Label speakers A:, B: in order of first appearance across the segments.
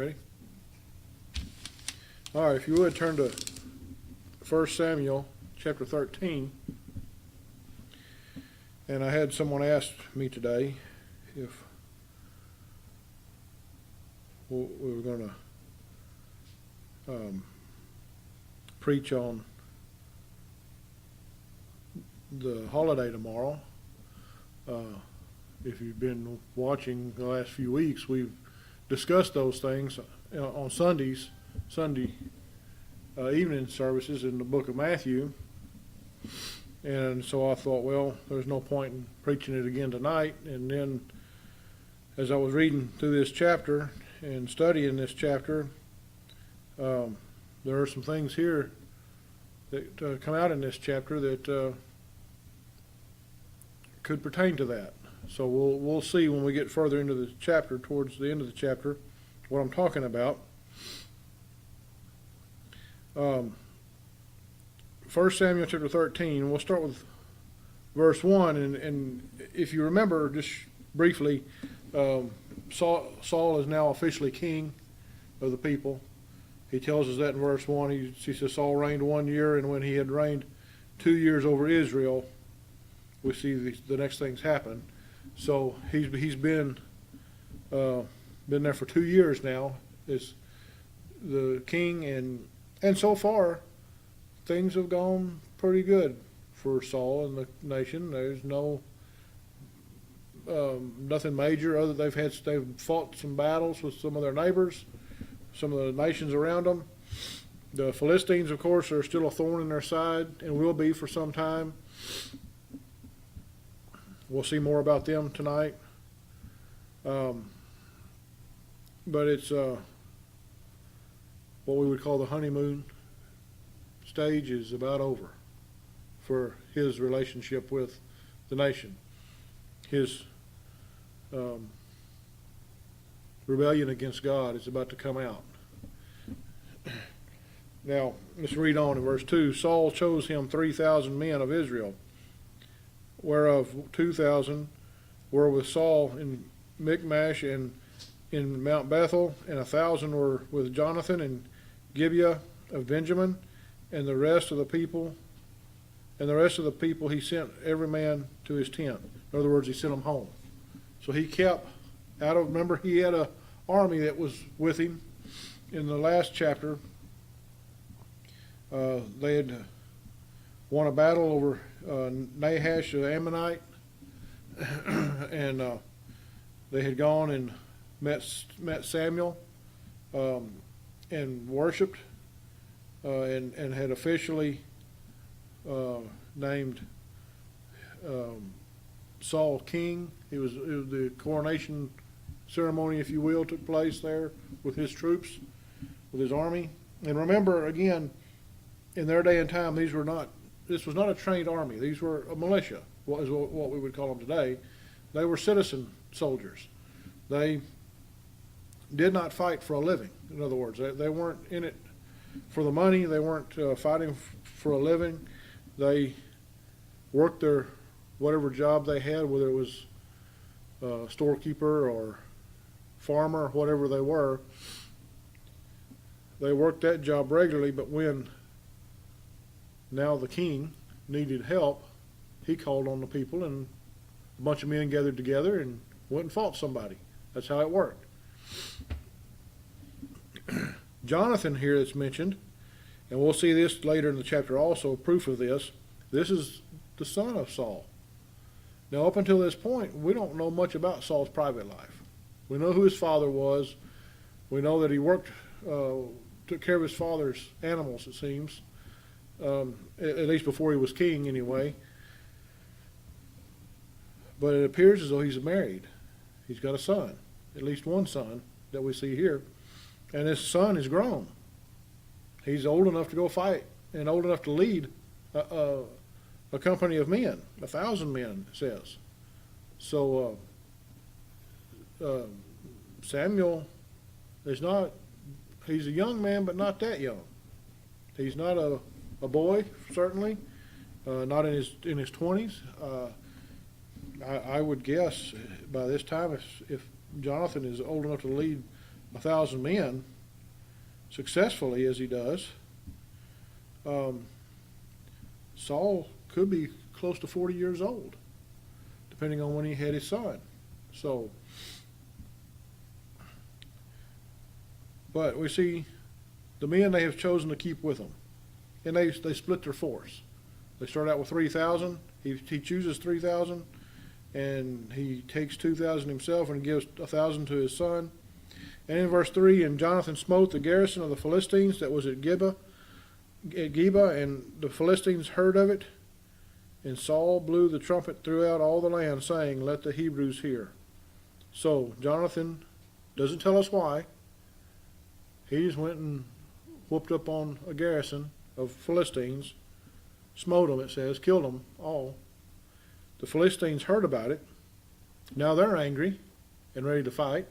A: Ready? All right, if you would turn to 1 Samuel chapter 13. And I had someone ask me today if we were going to preach on the holiday tomorrow. If you've been watching the last few weeks, we've discussed those things on Sunday evening services in the book of Matthew. And so I thought, well, there's no point in preaching it again tonight. And then as I was reading through this chapter and studying this chapter, there are some things here that come out in this chapter that could pertain to that. So we'll see when we get further into the chapter, towards the end of the chapter, what I'm talking about. 1 Samuel chapter 13, we'll start with verse 1, and if you remember, just briefly, Saul is now officially king of the people. He tells us that in verse 1. He says Saul reigned 1 year, and when he had reigned 2 years over Israel, we see the next things happen. So he's been there for 2 years now as the king, and so far things have gone pretty good for Saul and the nation. There's nothing major other they've fought some battles with some of their neighbors, some of the nations around them. The Philistines, of course, are still a thorn in their side and will be for some time. We'll see more about them tonight. But it's what we would call the honeymoon stage is about over for his relationship with the nation. His rebellion against God is about to come out. Now, let's read on in verse 2. Saul chose him 3,000 men of Israel, whereof 2,000 were with Saul in Michmash and in Mount Bethel, and 1,000 were with Jonathan in Gibeah of Benjamin, and the rest of the people he sent every man to his tent. In other words, he sent them home. So he kept remember he had an army that was with him in the last chapter. They had won a battle over Nahash the Ammonite, and they had gone and met Samuel and worshipped and had officially named Saul king. It was the coronation ceremony, if you will, took place there with his troops, with his army. And remember, again, in their day and time, this was not a trained army. These were a militia, what we would call them today. They were citizen soldiers. They did not fight for a living. In other words, they weren't in it for the money. They weren't fighting for a living. They worked their whatever job they had, whether it was storekeeper or farmer, whatever they were. They worked that job regularly, but when now the king needed help, he called on the people, and a bunch of men gathered together and went and fought somebody. That's how it worked. Jonathan here that's mentioned, and we'll see this later in the chapter also, proof of this. This is the son of Saul. Now, up until this point, we don't know much about Saul's private life. We know who his father was. We know that he took care of his father's animals, it seems, at least before he was king anyway. But it appears as though he's married. He's got a son, at least one son that we see here. And his son is grown. He's old enough to go fight and old enough to lead a company of men, 1,000 men, it says. So Samuel is not, he's a young man, but not that young. He's not a boy, certainly, not in his 20s. I would guess by this time, if Jonathan is old enough to lead 1,000 men successfully as he does, Saul could be close to 40 years old, depending on when he had his son. So, but we see the men they have chosen to keep with them, and they split their force. They start out with 3,000. He chooses 3,000, and he takes 2,000 himself and gives 1,000 to his son. And in verse 3, and Jonathan smote the garrison of the Philistines that was at Geba, and the Philistines heard of it. And Saul blew the trumpet throughout all the land, saying, let the Hebrews hear. So Jonathan doesn't tell us why. He just went and whooped up on a garrison of Philistines, smote them, it says, killed them all. The Philistines heard about it. Now they're angry and ready to fight.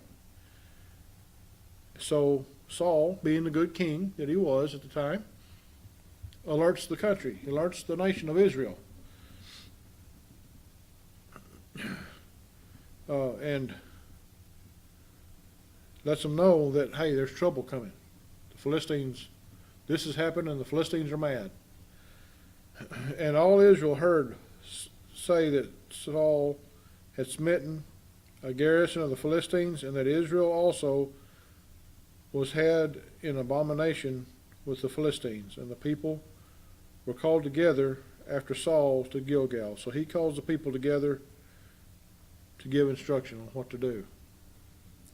A: So Saul, being the good king that he was at the time, alerts the country, alerts the nation of Israel. And lets them know that, hey, there's trouble coming. The Philistines, this has happened and the Philistines are mad. And all Israel heard say that Saul had smitten a garrison of the Philistines, and that Israel also was had in abomination with the Philistines. And the people were called together after Saul to Gilgal. So he calls the people together to give instruction on what to do.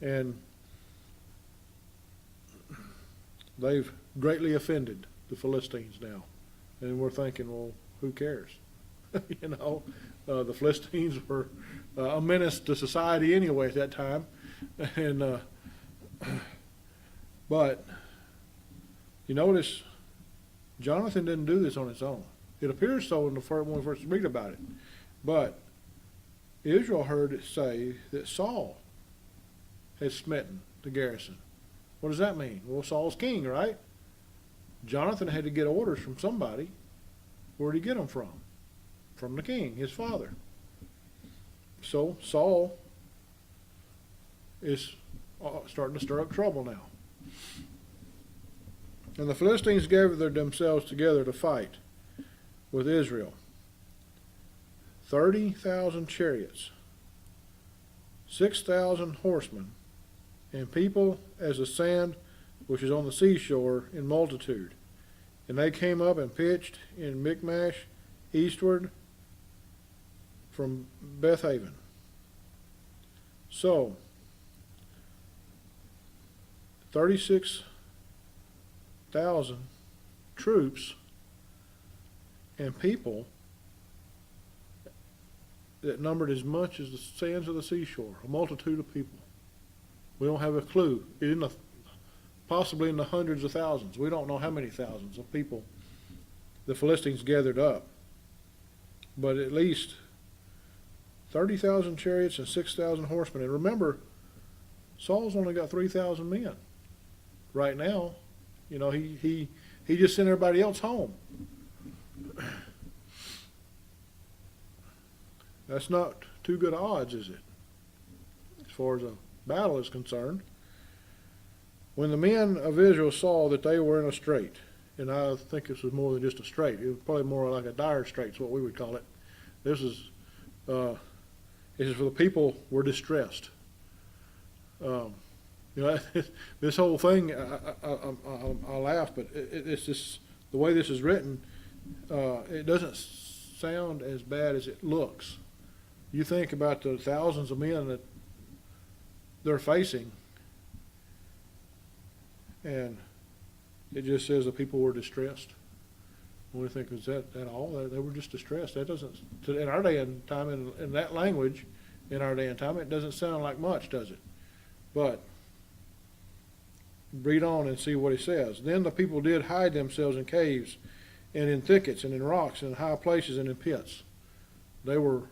A: And they've greatly offended the Philistines now. And we're thinking, well, who cares? The Philistines were a menace to society anyway at that time. And but you notice Jonathan didn't do this on his own. It appears so when we first read about it. But Israel heard it say that Saul had smitten the garrison. What does that mean? Well, Saul's king, right? Jonathan had to get orders from somebody. Where did he get them from? From the king, his father. So Saul is starting to stir up trouble now. And the Philistines gathered themselves together to fight with Israel. 30,000 chariots, 6,000 horsemen, and people as the sand which is on the seashore in multitude. And they came up and pitched in Michmash eastward from Bethaven. So 36,000 troops and people that numbered as much as the sands of the seashore, a multitude of people. We don't have a clue. Possibly in the hundreds of thousands. We don't know how many thousands of people the Philistines gathered up. But at least 30,000 chariots and 6,000 horsemen. And remember, Saul's only got 3,000 men. Right now, he just sent everybody else home. That's not too good odds, is it? As far as a battle is concerned. When the men of Israel saw that they were in a strait, and I think this was more than just a strait, it was probably more like a dire strait is what we would call it. This is for the people were distressed. This whole thing, I laugh, but it's just the way this is written. It doesn't sound as bad as it looks. You think about the thousands of men that they're facing, and it just says the people were distressed. And we think, is that all? They were just distressed. That doesn't, in our day and time, in that language, in our day and time, it doesn't sound like much, does it? But read on and see what he says. Then the people did hide themselves in caves and in thickets and in rocks and in high places and in pits. They were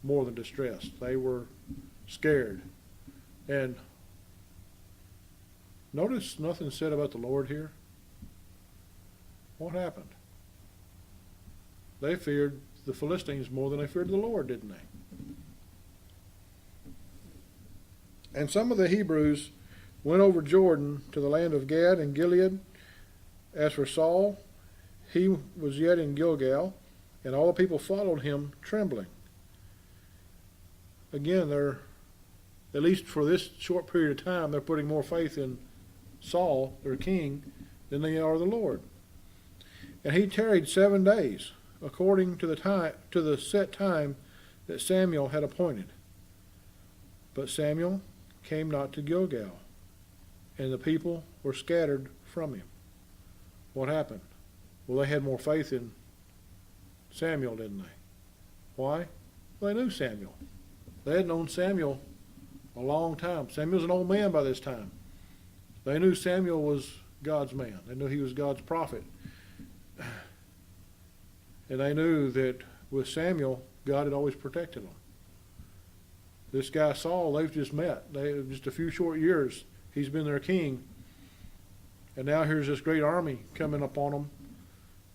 A: more than distressed. They were scared. And notice nothing said about the Lord here. What happened? They feared the Philistines more than they feared the Lord, didn't they? And some of the Hebrews went over Jordan to the land of Gad and Gilead. As for Saul, he was yet in Gilgal, and all the people followed him trembling. Again, they're, at least for this short period of time, they're putting more faith in Saul, their king, than they are the Lord. And he tarried 7 days, according to the set time that Samuel had appointed. But Samuel came not to Gilgal, and the people were scattered from him. What happened? Well, they had more faith in Samuel, didn't they? Why? Well, they knew Samuel. They had known Samuel a long time. Samuel's an old man by this time. They knew Samuel was God's man. They knew he was God's prophet. And they knew that with Samuel, God had always protected them. This guy Saul, they've just met. Just a few short years, he's been their king. And now here's this great army coming upon them,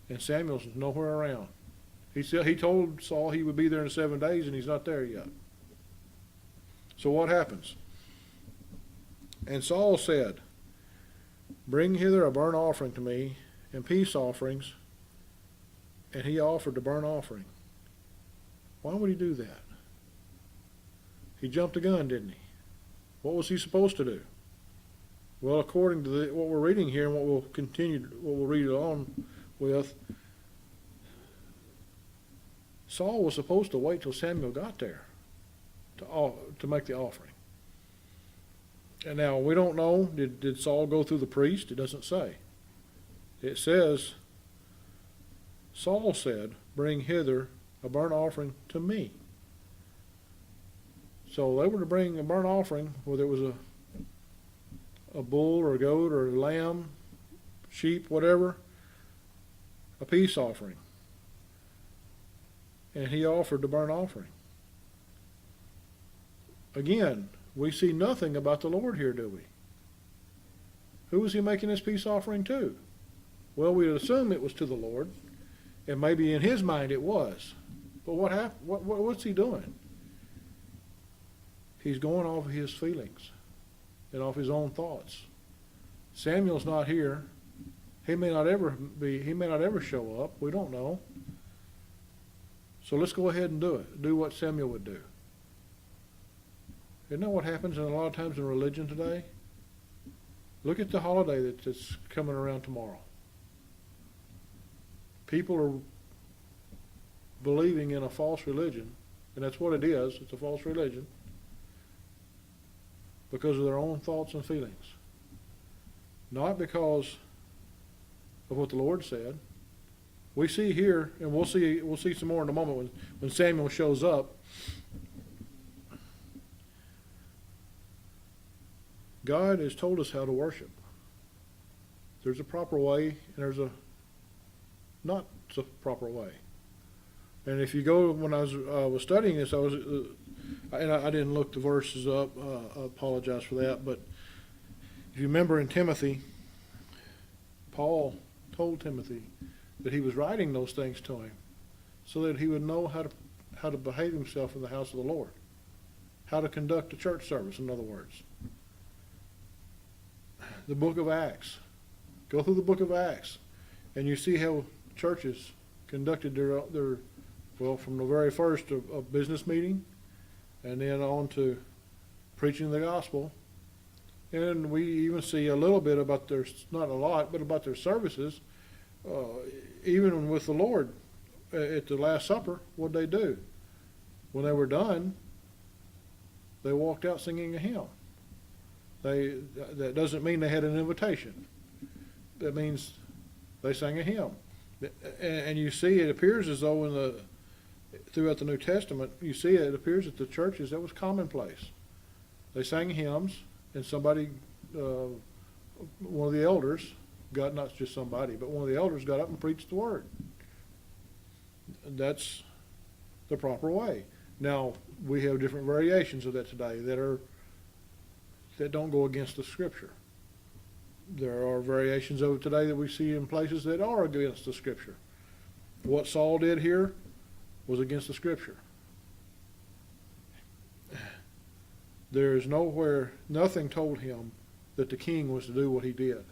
A: and Samuel's nowhere around. He told Saul he would be there in 7 days, and he's not there yet. So what happens? And Saul said, "Bring hither a burnt offering to me, and peace offerings." And he offered the burnt offering. Why would he do that? He jumped the gun, didn't he? What was he supposed to do? Well, according to what we're reading here and what we'll read on with, Saul was supposed to wait till Samuel got there to make the offering. And now we don't know, did Saul go through the priest? It doesn't say. It says, Saul said, "Bring hither a burnt offering to me." So they were to bring a burnt offering, whether it was a bull or a goat or a lamb, sheep, whatever, a peace offering. And he offered the burnt offering. Again, we see nothing about the Lord here, do we? Who was he making this peace offering to? Well, we'd assume it was to the Lord, and maybe in his mind it was. But what happened? What's he doing? He's going off of his feelings and off his own thoughts. Samuel's not here. He may not ever show up. We don't know. So let's go ahead and do it. Do what Samuel would do. Isn't that what happens a lot of times in religion today? Look at the holiday that's coming around tomorrow. People are believing in a false religion, and that's what it is. It's a false religion because of their own thoughts and feelings. Not because of what the Lord said. We see here, and we'll see some more in a moment when Samuel shows up. God has told us how to worship. There's a proper way, and there's a not so proper way. And if you go, when I was studying this, I didn't look the verses up. I apologize for that. But if you remember in Timothy, Paul told Timothy that he was writing those things to him so that he would know how to behave himself in the house of the Lord, how to conduct a church service, in other words. The book of Acts. Go through the book of Acts, and you see how churches conducted their from the very first a business meeting, and then on to preaching the gospel. And we even see a little bit about not a lot, but about their services. Even with the Lord at the Last Supper, what'd they do? When they were done, they walked out singing a hymn. That doesn't mean they had an invitation. That means they sang a hymn. And you see, it appears as though throughout the New Testament, you see it appears that the churches, that was commonplace. They sang hymns, and somebody, one of the elders, not just somebody, but one of the elders got up and preached the word. That's the proper way. Now, we have different variations of that today that don't go against the Scripture. There are variations of it today that we see in places that are against the Scripture. What Saul did here was against the Scripture. There is nothing told him that the king was to do what he did.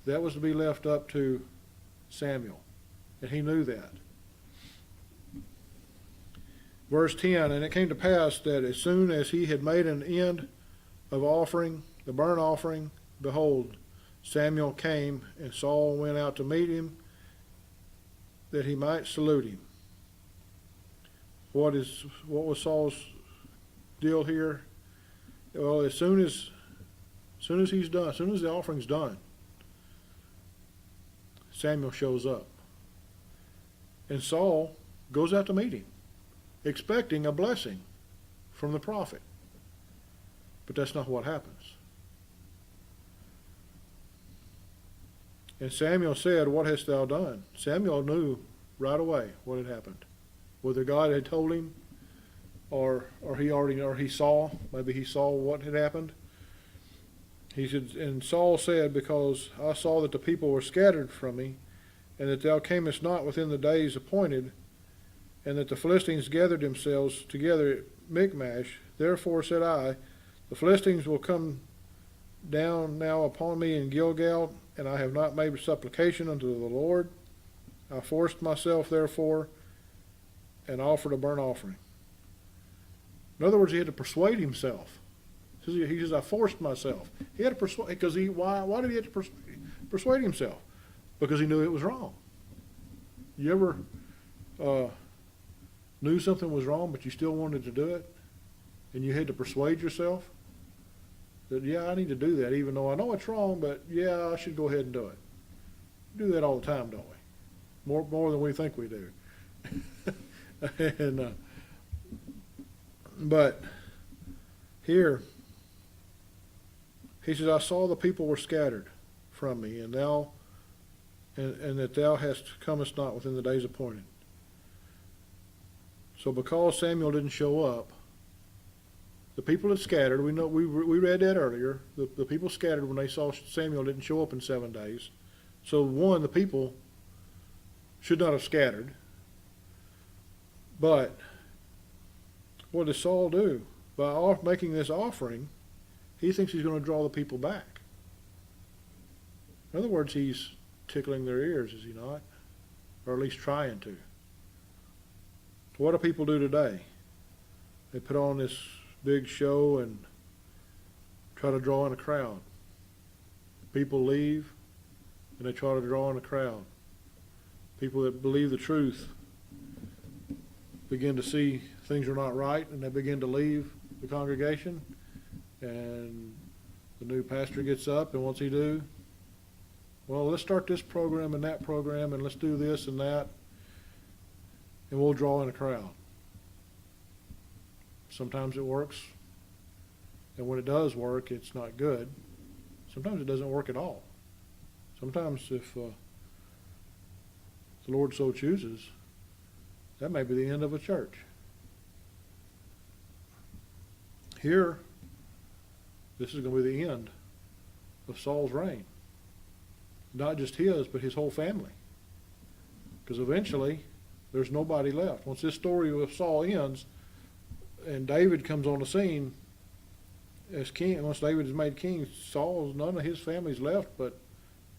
A: That was to be left up to Samuel, and he knew that. Verse 10, and it came to pass that as soon as he had made an end of offering the burnt offering, behold, Samuel came, and Saul went out to meet him, that he might salute him. What was Saul's deal here? Well, as soon as he's done, as soon as the offering's done, Samuel shows up. And Saul goes out to meet him, expecting a blessing from the prophet. But that's not what happens. And Samuel said, what hast thou done? Samuel knew right away what had happened. Whether God had told him or he saw, maybe he saw what had happened. He said, and Saul said, because I saw that the people were scattered from me, and that thou camest not within the days appointed, and that the Philistines gathered themselves together at Michmash, therefore said I, the Philistines will come down now upon me in Gilgal, and I have not made supplication unto the Lord. I forced myself, therefore, and offered a burnt offering. In other words, he had to persuade himself. He says, I forced myself. He had to persuade, because why did he have to persuade himself? Because he knew it was wrong. You ever knew something was wrong, but you still wanted to do it? And you had to persuade yourself that, yeah, I need to do that, even though I know it's wrong, but yeah, I should go ahead and do it. We do that all the time, don't we? More than we think we do. And but here, he says, I saw the people were scattered from me, and that thou comest not within the days appointed. So because Samuel didn't show up, the people had scattered. We know we read that earlier. The people scattered when they saw Samuel didn't show up in 7 days. So the people should not have scattered. But what does Saul do? By making this offering, he thinks he's going to draw the people back. In other words, he's tickling their ears, is he not? Or at least trying to. What do people do today? They put on this big show and try to draw in a crowd. People leave and they try to draw in a crowd. People that believe the truth begin to see things are not right, and they begin to leave the congregation, and the new pastor gets up, and what's he do? Well, let's start this program and that program, and let's do this and that, and we'll draw in a crowd. Sometimes it works, and when it does work, it's not good. Sometimes it doesn't work at all. Sometimes if the Lord so chooses, that may be the end of a church. Here, this is going to be the end of Saul's reign. Not just his, but his whole family. Because eventually, there's nobody left. Once this story of Saul ends, and David comes on the scene as king, once David is made king, none of his family's left, but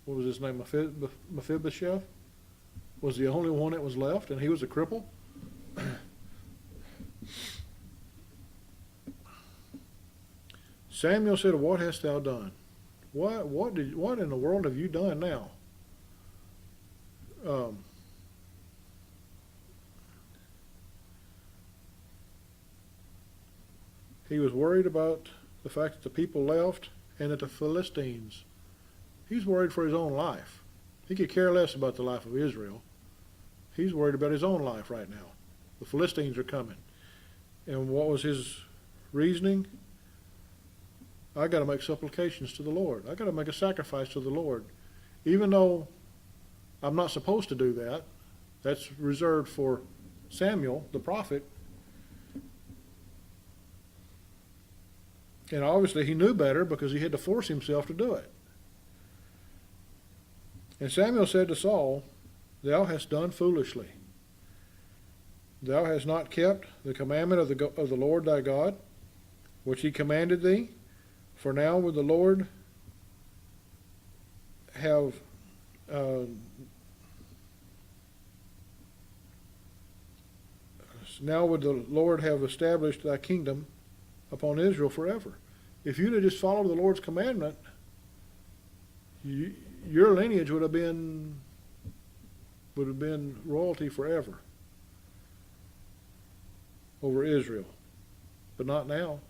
A: what was his name? Mephibosheth was the only one that was left, and he was a cripple. Samuel said, what hast thou done? What in the world have you done now? He was worried about the fact that the people left and that the Philistines. He's worried for his own life. He could care less about the life of Israel. He's worried about his own life right now. The Philistines are coming. And what was his reasoning? I got to make supplications to the Lord. I got to make a sacrifice to the Lord. Even though I'm not supposed to do that, that's reserved for Samuel, the prophet. And obviously he knew better because he had to force himself to do it. And Samuel said to Saul, thou hast done foolishly. Thou hast not kept the commandment of the Lord thy God, which he commanded thee. For now would the Lord have now would the Lord have established thy kingdom upon Israel forever. If you'd have just followed the Lord's commandment, your lineage would have been royalty forever over Israel. But not now.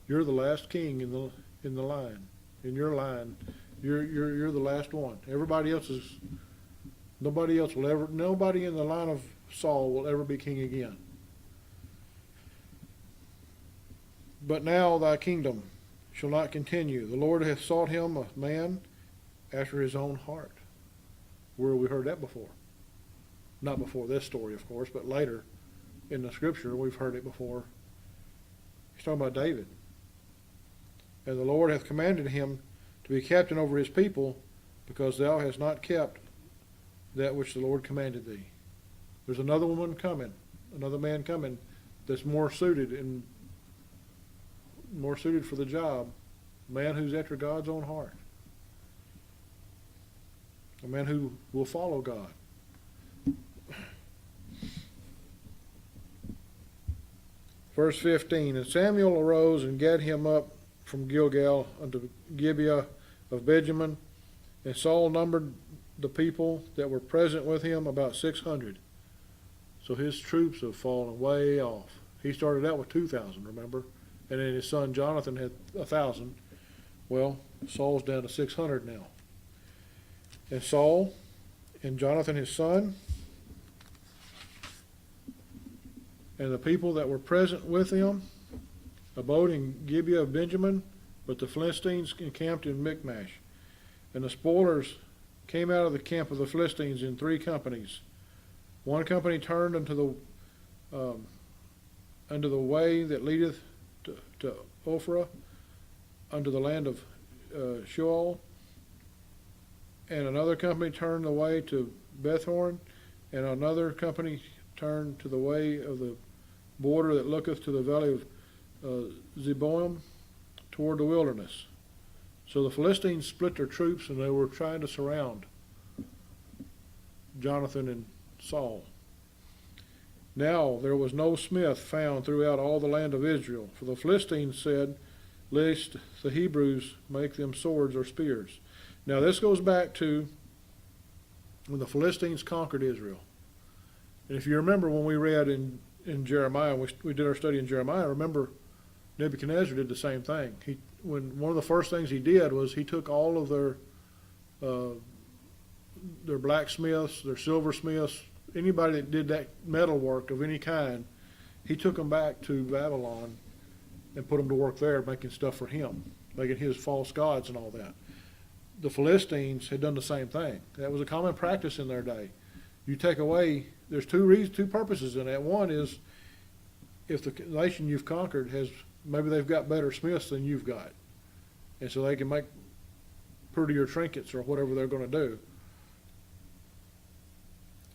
A: You're the last king in the line. In your line, you're the last one. Nobody in the line of Saul will ever be king again. But now thy kingdom shall not continue. The Lord hath sought him a man after his own heart. Where have we heard that before? Not before this story, of course, but later in the scripture we've heard it before. He's talking about David. And the Lord hath commanded him to be captain over his people, because thou hast not kept that which the Lord commanded thee. There's another woman coming, another man coming, that's more suited for the job. A man who's after God's own heart. A man who will follow God. Verse 15, and Samuel arose and gat him up from Gilgal unto Gibeah of Benjamin, and Saul numbered the people that were present with him about 600. So his troops have fallen way off. He started out with 2,000, remember? And then his son Jonathan had 1,000. Well, Saul's down to 600 now. And Saul and Jonathan his son and the people that were present with him abode in Gibeah of Benjamin, but the Philistines encamped in Michmash. And the spoilers came out of the camp of the Philistines in 3 companies. One company turned unto the way that leadeth to Ophrah, unto the land of Sheol, and another company turned the way to Bethhorn, and another company turned to the way of the border that looketh to the valley of Zeboim toward the wilderness. So the Philistines split their troops, and they were trying to surround Jonathan and Saul. Now there was no smith found throughout all the land of Israel, for the Philistines said, lest the Hebrews make them swords or spears. Now this goes back to when the Philistines conquered Israel. And if you remember when we read in Jeremiah, we did our study in Jeremiah, remember Nebuchadnezzar did the same thing. One of the first things he did was he took all of their blacksmiths, their silversmiths, anybody that did that metal work of any kind, he took them back to Babylon and put them to work there making stuff for him, making his false gods and all that. The Philistines had done the same thing. That was a common practice in their day. You take away, there's two purposes in that. One is if the nation you've conquered maybe they've got better smiths than you've got, and so they can make prettier trinkets or whatever they're going to do.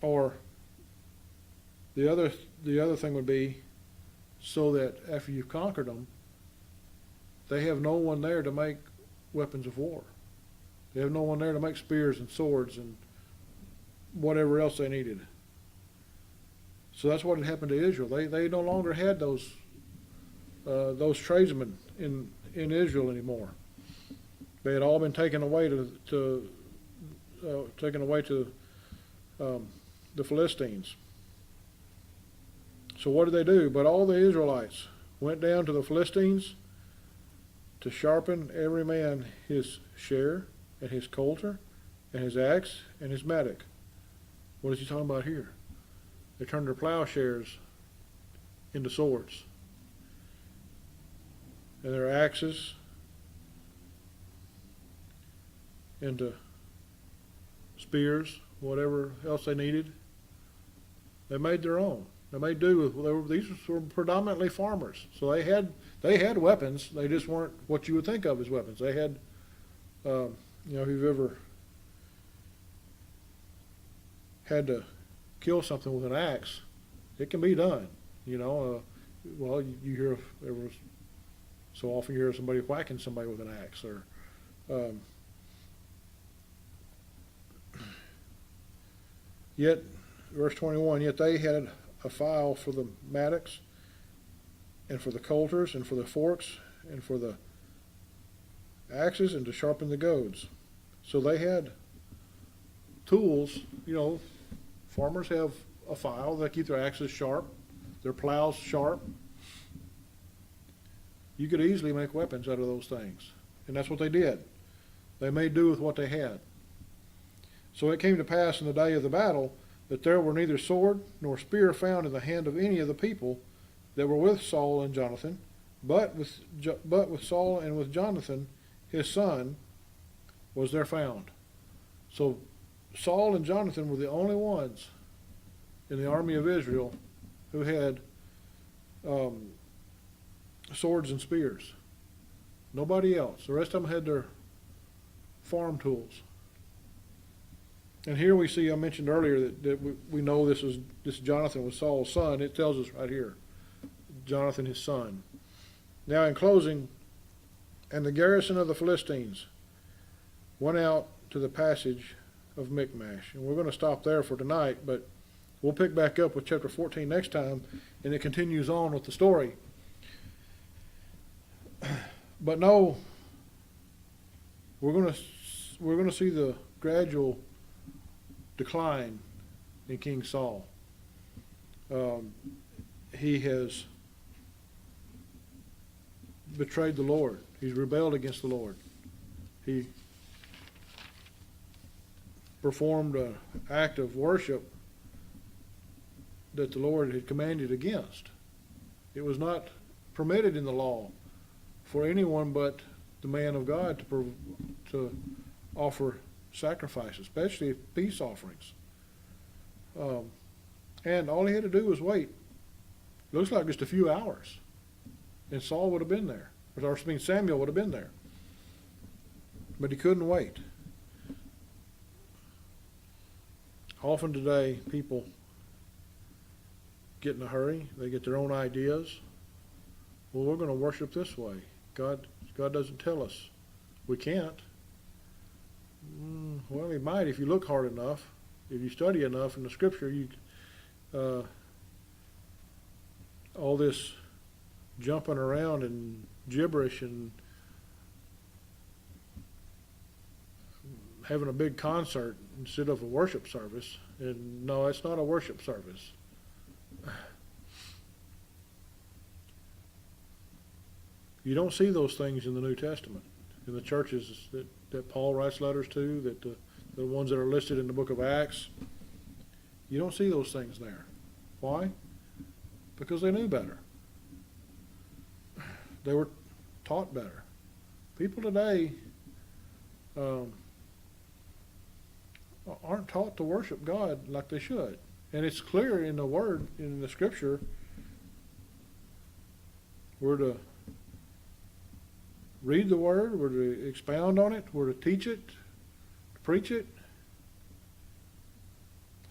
A: Or the other thing would be so that after you've conquered them, they have no one there to make weapons of war. They have no one there to make spears and swords and whatever else they needed. So that's what had happened to Israel. They no longer had those tradesmen in Israel anymore. They had all been taken away to the Philistines. So what did they do? But all the Israelites went down to the Philistines to sharpen every man his share and his coulter and his axe and his mattock. What is he talking about here? They turned their plowshares into swords, and their axes into spears, whatever else they needed. They made their own. They made do with. These were predominantly farmers, so they had weapons. They just weren't what you would think of as weapons. They had, if you've ever had to kill something with an axe, it can be done. Well, you hear there was So often you hear somebody whacking somebody with an axe, or yet, verse 21, yet they had a file for the mattocks, and for the coulters, and for the forks, and for the axes, and to sharpen the goads. So they had tools. Farmers have a file. They keep their axes sharp, their plows sharp. You could easily make weapons out of those things. And that's what they did. They made do with what they had. So it came to pass in the day of the battle that there were neither sword nor spear found in the hand of any of the people that were with Saul and Jonathan, but with Saul and with Jonathan, his son, was there found. So Saul and Jonathan were the only ones in the army of Israel who had swords and spears. Nobody else. The rest of them had their farm tools. And here we see, I mentioned earlier that we know this Jonathan was Saul's son. It tells us right here, Jonathan his son. Now in closing, and the garrison of the Philistines went out to the passage of Michmash. And we're going to stop there for tonight, but we'll pick back up with chapter 14 next time, and it continues on with the story. But no, we're going to see the gradual decline in King Saul. He has betrayed the Lord. He's rebelled against the Lord. He performed an act of worship that the Lord had commanded against. It was not permitted in the law for anyone but the man of God to offer sacrifices, especially peace offerings. And all he had to do was wait. Looks like just a few hours, and Saul would have been there. Samuel would have been there. But he couldn't wait. Often today, people get in a hurry. They get their own ideas. Well, we're going to worship this way. God doesn't tell us we can't. Well, he might if you look hard enough. If you study enough in the Scripture, all this jumping around and gibberish and having a big concert instead of a worship service. And no, it's not a worship service. You don't see those things in the New Testament, in the churches that Paul writes letters to, that the ones that are listed in the book of Acts. You don't see those things there. Why? Because they knew better. They were taught better. People today aren't taught to worship God like they should. And it's clear in the Word, in the Scripture, we're to read the Word, we're to expound on it, we're to teach it, to preach it,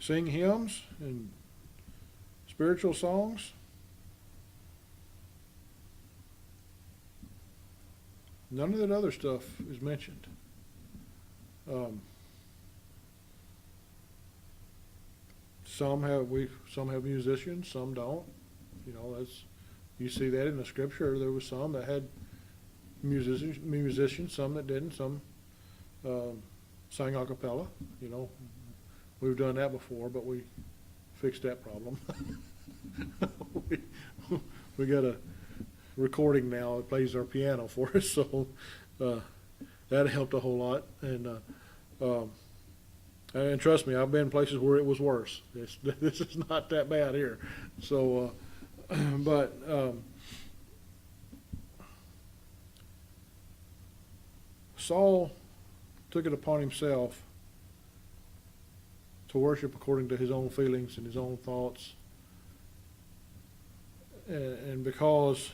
A: sing hymns and spiritual songs. None of that other stuff is mentioned. Some have musicians, some don't. You see that in the Scripture. There was some that had musicians, some that didn't. Some sang a cappella. We've done that before, but we fixed that problem. we got a recording now that plays our piano for us, so that helped a whole lot. And trust me, I've been places where it was worse. This is not that bad here. So, but Saul took it upon himself to worship according to his own feelings and his own thoughts. And because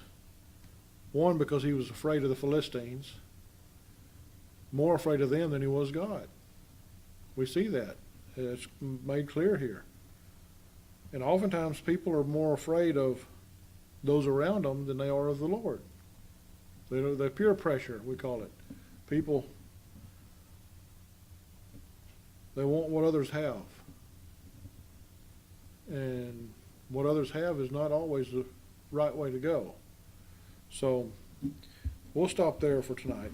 A: he was afraid of the Philistines, more afraid of them than he was God. We see that. It's made clear here. And oftentimes people are more afraid of those around them than they are of the Lord. The peer pressure, we call it. People, they want what others have. And what others have is not always the right way to go. So we'll stop there for tonight.